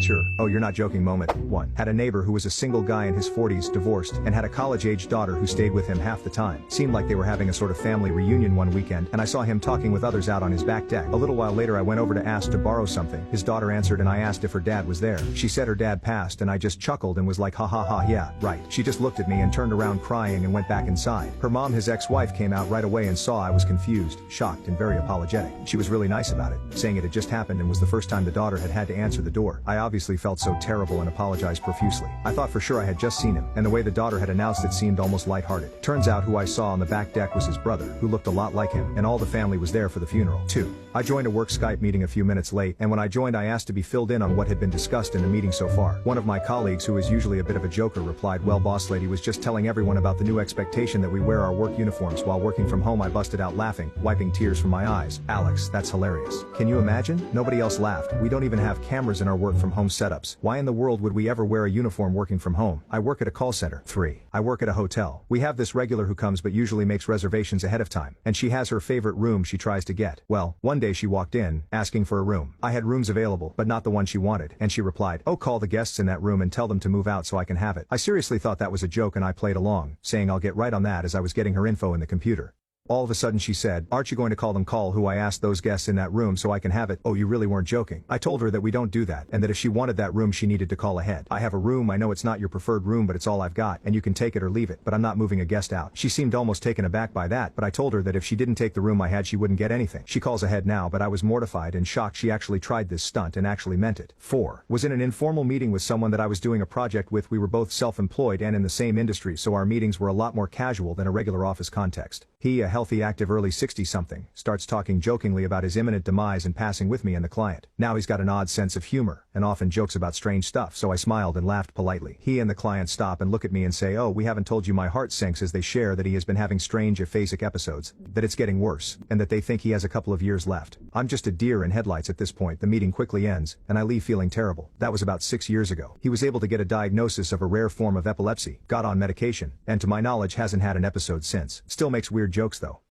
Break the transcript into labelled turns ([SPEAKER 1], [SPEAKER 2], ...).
[SPEAKER 1] Sure. Oh, you're not joking moment. 1. Had a neighbor who was a single guy in his 40s, divorced, and had a college-age daughter who stayed with him half the time. Seemed like they were having a sort of family reunion one weekend, and I saw him talking with others out on his back deck. A little while later I went over to ask to borrow something. His daughter answered and I asked if her dad was there. She said her dad passed and I just chuckled and was like ha ha ha yeah, right. She just looked at me and turned around crying and went back inside. Her mom, his ex-wife, came out right away and saw I was confused, shocked, and very apologetic. She was really nice about it, saying it had just happened and was the first time the daughter had had to answer the door. I obviously felt so terrible and apologized profusely. I thought for sure I had just seen him, and the way the daughter had announced it seemed almost lighthearted. Turns out who I saw on the back deck was his brother, who looked a lot like him, and all the family was there for the funeral. 2. I joined a work Skype meeting a few minutes late, and when I joined I asked to be filled in on what had been discussed in the meeting so far. One of my colleagues, who is usually a bit of a joker, replied, "Well, boss lady was just telling everyone about the new expectation that we wear our work uniforms while working from home." I busted out laughing, wiping tears from my eyes. "Alex, that's hilarious. Can you imagine?" Nobody else laughed. "We don't even have cameras in our work from home setups. Why in the world would we ever wear a uniform working from home?" I work at a call center. 3. I work at a hotel. We have this regular who comes but usually makes reservations ahead of time, and she has her favorite room she tries to get. Well, one day she walked in, asking for a room. I had rooms available, but not the one she wanted, and she replied, "Oh, call the guests in that room and tell them to move out so I can have it." I seriously thought that was a joke and I played along, saying I'll get right on that as I was getting her info in the computer. All of a sudden she said, "Aren't you going to call them?" "Call who?" "I asked those guests in that room so I can have it." "Oh, you really weren't joking?" I told her that we don't do that, and that if she wanted that room she needed to call ahead. "I have a room, I know it's not your preferred room, but it's all I've got, and you can take it or leave it, but I'm not moving a guest out." She seemed almost taken aback by that, but I told her that if she didn't take the room I had she wouldn't get anything. She calls ahead now, but I was mortified and shocked she actually tried this stunt and actually meant it. 4. Was in an informal meeting with someone that I was doing a project with. We were both self-employed and in the same industry, so our meetings were a lot more casual than a regular office context. He, a healthy, active, early 60-something, starts talking jokingly about his imminent demise and passing with me and the client. Now he's got an odd sense of humor, and often jokes about strange stuff, so I smiled and laughed politely. He and the client stop and look at me and say, "Oh, we haven't told you." My heart sinks as they share that he has been having strange aphasic episodes, that it's getting worse, and that they think he has a couple of years left. I'm just a deer in headlights at this point. The meeting quickly ends, and I leave feeling terrible. That was about 6 years ago. He was able to get a diagnosis of a rare form of epilepsy, got on medication, and to my knowledge hasn't had an episode since. Still makes weird jokes though.